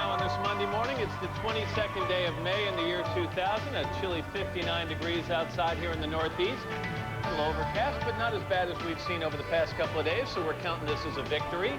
now on this Monday morning. It's the 22nd day of May in the year 2000. A chilly 59 degrees outside here in the Northeast. A little overcast, but not as bad as we've seen over the past couple of days, so we're counting this as a victory.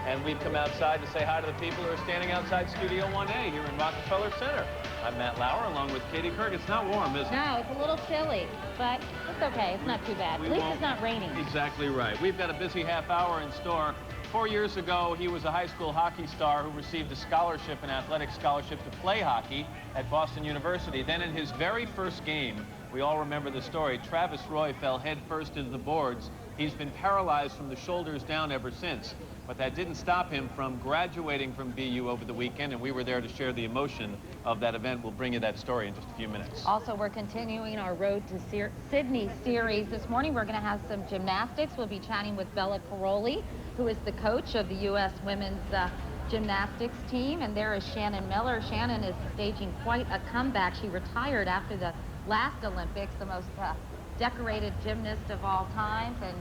And we've come outside to say hi to the people who are standing outside Studio 1A here in Rockefeller Center. I'm Matt Lauer, along with Katie Couric. It's not warm, is it? No, it's a little chilly, but it's okay. It's not too bad. At least it's not raining. Exactly right. We've got a busy half hour in store. 4 years ago, he was a high school hockey star who received a scholarship, an athletic scholarship to play hockey at Boston University. Then in his very first game, we all remember the story, Travis Roy fell head first into the boards. He's been paralyzed from the shoulders down ever since. But that didn't stop him from graduating from BU over the weekend, and we were there to share the emotion of that event. We'll bring you that story in just a few minutes. Also, we're continuing our Road to Sydney series. This morning, we're going to have some gymnastics. We'll be chatting with Bella Caroli, who is the coach of the U.S. women's gymnastics team. And there is Shannon Miller. Shannon is staging quite a comeback. She retired after the last Olympics, the most decorated gymnast of all times. And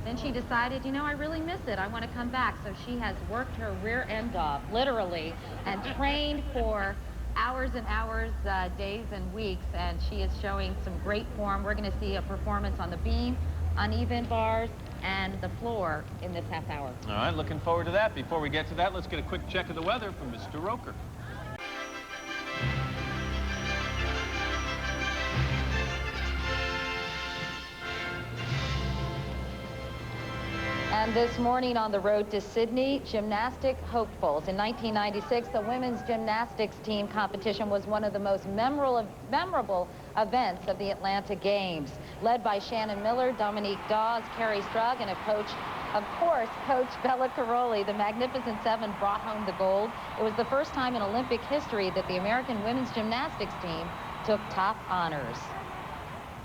then she decided, you know, I really miss it. I want to come back. So she has worked her rear end off, literally, and trained for hours and hours, days and weeks. And she is showing some great form. We're going to see a performance on the beam, uneven bars, and the floor in this half hour. All right, looking forward to that. Before we get to that, let's get a quick check of the weather from Mr. Roker. And this morning on the road to Sydney, gymnastic hopefuls. In 1996, the women's gymnastics team competition was one of the most memorable events of the Atlanta Games. Led by Shannon Miller, Dominique Dawes, Carrie Strug, and a coach, of course, Coach Bella Caroli. The Magnificent Seven brought home the gold. It was the first time in Olympic history that the American women's gymnastics team took top honors.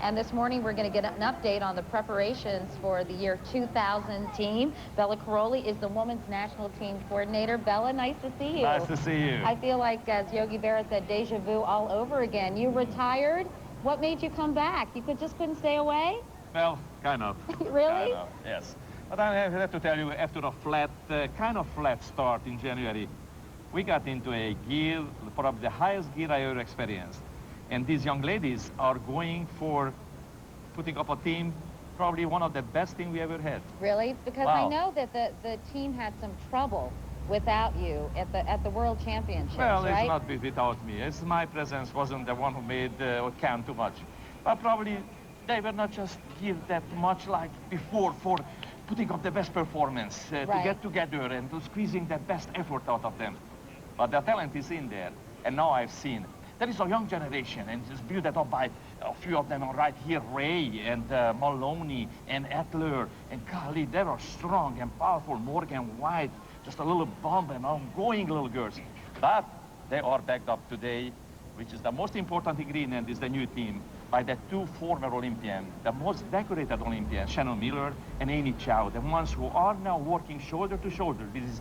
And this morning, we're going to get an update on the preparations for the year 2000 team. Bella Caroli is the women's national team coordinator. Bella, nice to see you. Nice to see you. I feel like, as Yogi Berra said, deja vu all over again. You retired. What made you come back? You just couldn't stay away? Well, kind of. Really? Kind of, yes. But I have to tell you, after a flat, kind of flat start in January, we got into a gear, probably the highest gear I ever experienced. And these young ladies are going for putting up a team, probably one of the best things we ever had. Really? Because wow. I know that the team had some trouble without you at the World Championships, well, right? It's not without me. It's my presence wasn't the one who made or count too much. But probably they were not just give that much like before for putting up the best performance, to get together and to squeezing the best effort out of them. But the talent is in there, and now I've seen there is a young generation, and it's built up by a few of them right here, Ray and Maloney and Etler and Kali. They are strong and powerful. Morgan White, just a little bump and ongoing little girls. But they are backed up today, which is the most important ingredient is the new team, by the two former Olympians, the most decorated Olympians, Shannon Miller and Amy Chow, the ones who are now working shoulder to shoulder with this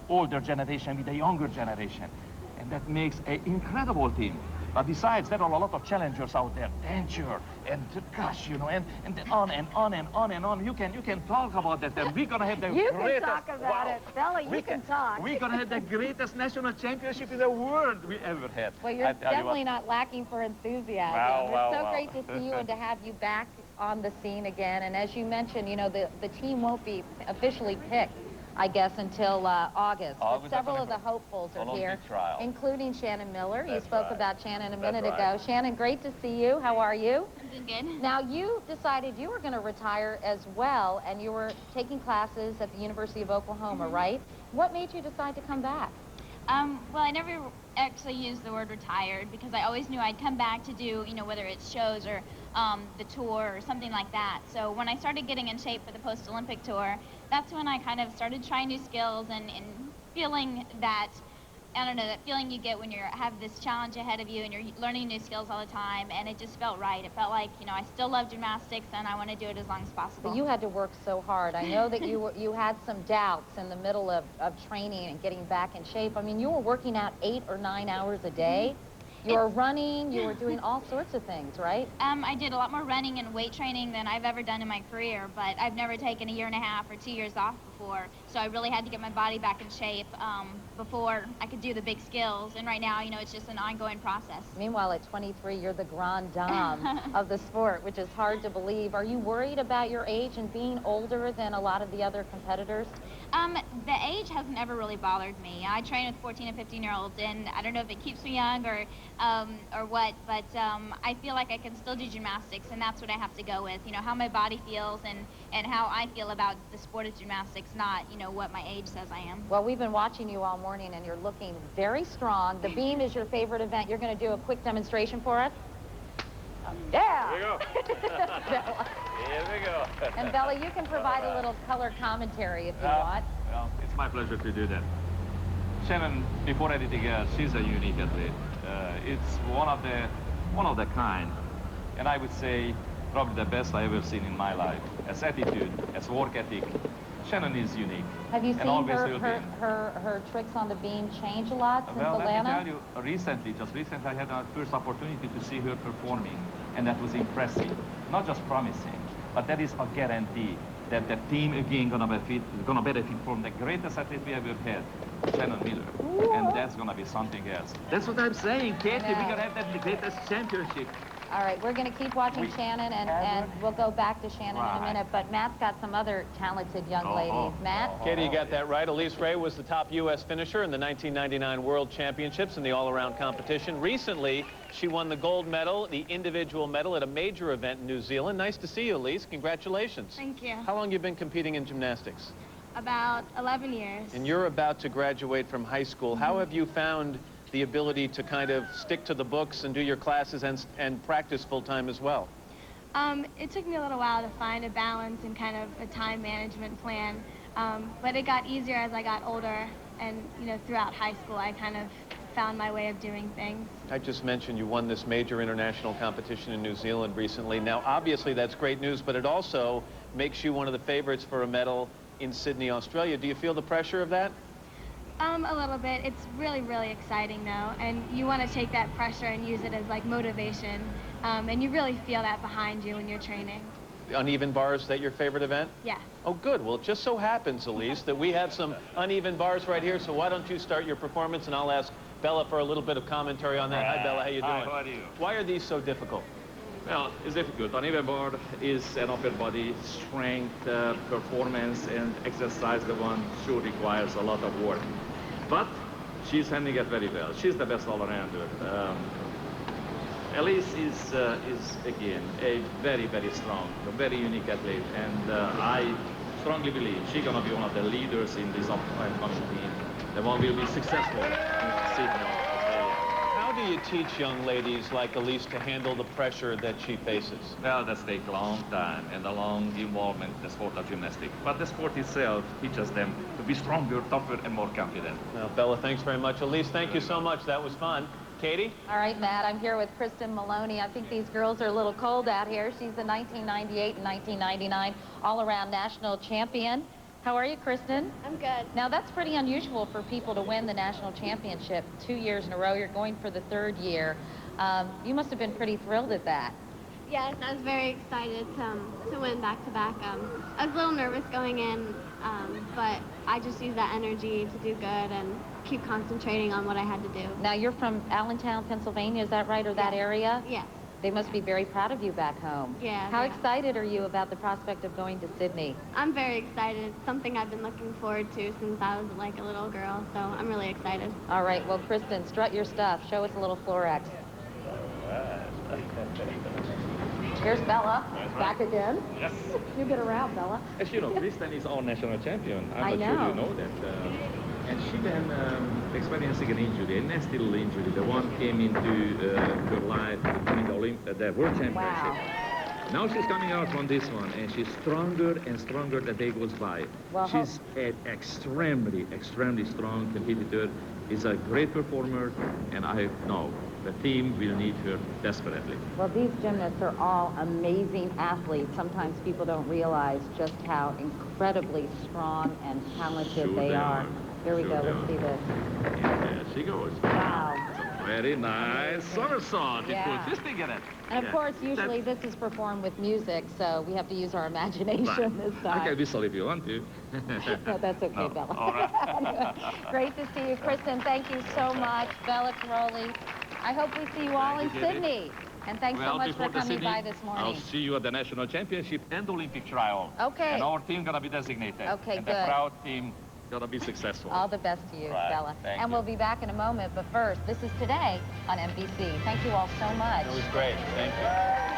older generation, with the younger generation. And that makes an incredible team. But besides, there are a lot of challengers out there, Danger and gosh, you know, and on and on and on and on. You can talk about that. And we're gonna have the you greatest. Can talk about it, Bella. You can talk. We're gonna have the greatest national championship in the world we ever had. Well, you're definitely not lacking for enthusiasm. It's so great to see you and to have you back on the scene again. And as you mentioned, you know, the team won't be officially picked, I guess, until August. But several of the hopefuls are here, including Shannon Miller. You spoke about Shannon a minute ago. Shannon, great to see you. How are you? I'm doing good. Now, you decided you were going to retire as well, and you were taking classes at the University of Oklahoma, right? What made you decide to come back? Well, I never actually used the word retired because I always knew I'd come back to do, you know, whether it's shows or the tour or something like that. So when I started getting in shape for the post-Olympic tour, that's when I kind of started trying new skills and feeling that, I don't know, that feeling you get when you have this challenge ahead of you and you're learning new skills all the time, and it just felt right. It felt like, you know, I still love gymnastics and I want to do it as long as possible. But you had to work so hard. I know that you had some doubts in the middle of training and getting back in shape. I mean, you were working out 8 or 9 hours a day. You were running, you were doing all sorts of things, right? I did a lot more running and weight training than I've ever done in my career, but I've never taken a year and a half or 2 years off before. So I really had to get my body back in shape before I could do the big skills. And right now, you know, it's just an ongoing process. Meanwhile, at 23, you're the grande dame of the sport, which is hard to believe. Are you worried about your age and being older than a lot of the other competitors? The age has never really bothered me. I train with 14 and 15-year-olds, and I don't know if it keeps me young or what, but I feel like I can still do gymnastics, and that's what I have to go with. You know, how my body feels and how I feel about the sport of gymnastics, not, you know, what my age says I am. Well, we've been watching you all morning, and you're looking very strong. The beam is your favorite event. You're going to do a quick demonstration for us? Yeah! Here we go. Here we go. And Bella, you can provide a little color commentary if you want. Well, it's my pleasure to do that. Shannon, before anything else, she's a unique athlete. It's one of the kind, and I would say probably the best I've ever seen in my life. As attitude, as work ethic, Shannon is unique. Have you seen always will be. her tricks on the beam change a lot since Well, Atlanta? let me tell you, just recently, I had a first opportunity to see her performing, and that was impressive. Not just promising, but that is a guarantee that the team again gonna benefit from the greatest athlete we ever had, Shannon Miller. Ooh. And that's gonna be something else. That's what I'm saying, Katie. We're gonna have that the greatest championship. All right, we're going to keep watching Shannon, and we'll go back to Shannon in a minute. But Matt's got some other talented young ladies. Matt? Katie, you got that right. Elise Ray was the top U.S. finisher in the 1999 World Championships in the all-around competition. Recently, she won the gold medal, the individual medal, at a major event in New Zealand. Nice to see you, Elise. Congratulations. Thank you. How long have you been competing in gymnastics? About 11 years. And you're about to graduate from high school. How have you found the ability to kind of stick to the books and do your classes and practice full-time as well? It took me a little while to find a balance and kind of a time management plan, but it got easier as I got older, and you know, throughout high school I kind of found my way of doing things. I just mentioned you won this major international competition in New Zealand recently. Now, obviously that's great news, but it also makes you one of the favorites for a medal in Sydney, Australia. Do you feel the pressure of that? A little bit. It's really, really exciting though, and you want to take that pressure and use it as like motivation, and you really feel that behind you when you're training. Uneven bars, is that your favorite event? Yeah. Oh, good. Well, it just so happens, Elise, that we have some uneven bars right here, so why don't you start your performance, and I'll ask Bella for a little bit of commentary on that. Hi, Bella. How you doing? Hi, how are you? Why are these so difficult? Well, it's difficult. Uneven bar is an upper body strength, performance, and exercise. The one sure requires a lot of work. But she's handling it very well. She's the best all-arounder. Elise is again a very, very strong, a very unique athlete, and I strongly believe she's gonna be one of the leaders in this upcoming team. The one will be successful in Sydney, Australia. How do you teach young ladies like Elise to handle the pressure that she faces? Well, that takes a long time and a long involvement in the sport of gymnastics. But the sport itself teaches them to be stronger, tougher, and more confident. Well, Bella, thanks very much. Elise, thank you so much. That was fun. Katie? All right, Matt, I'm here with Kristen Maloney. I think these girls are a little cold out here. She's the 1998 and 1999 all-around national champion. How are you, Kristen? I'm good. Now, that's pretty unusual for people to win the national championship 2 years in a row. You're going for the third year. You must have been pretty thrilled at that. Yes, I was very excited to win back-to-back. I was a little nervous going in, but I just used that energy to do good and keep concentrating on what I had to do. Now, you're from Allentown, Pennsylvania, is that right, or that area? Yes. They must be very proud of you back home. Yeah. How excited are you about the prospect of going to Sydney? I'm very excited. It's something I've been looking forward to since I was like a little girl, so I'm really excited. All right, well, Kristen, strut your stuff. Show us a little Florex. Here's Bella, back again. Yes. You get around, Bella. As you know, Kristen is our national champion. I'm not sure you know that. And she then experiencing an injury, a nasty little injury. The one came into her life in the World Championship. Wow. Now she's coming out from this one, and she's stronger and stronger the day goes by. Well, she's an extremely, extremely strong competitor. Is a great performer, and I know the team will need her desperately. Well, these gymnasts are all amazing athletes. Sometimes people don't realize just how incredibly strong and talented Sure they are. Here we Sure go. Let's see this. And there she goes. Wow. It's a Very nice. Somersault. Yeah. You put this thing in it. And of course, usually this is performed with music, so we have to use our imagination this time. I can whistle if you want to. No, that's okay, No. Bella. All right. Great to see you, Kristen. Thank you so much. Bella Caroli. I hope we see you all in Sydney. And thanks so much for coming by this morning. I'll see you at the National Championship and Olympic trial. Okay. And our team gonna be designated. Okay, and good. the proud team gonna be successful. All the best to you, Right. Bella. Thank and you. we'll be back in a moment, but first, this is Today on NBC. Thank you all so much. It was great. Thank you.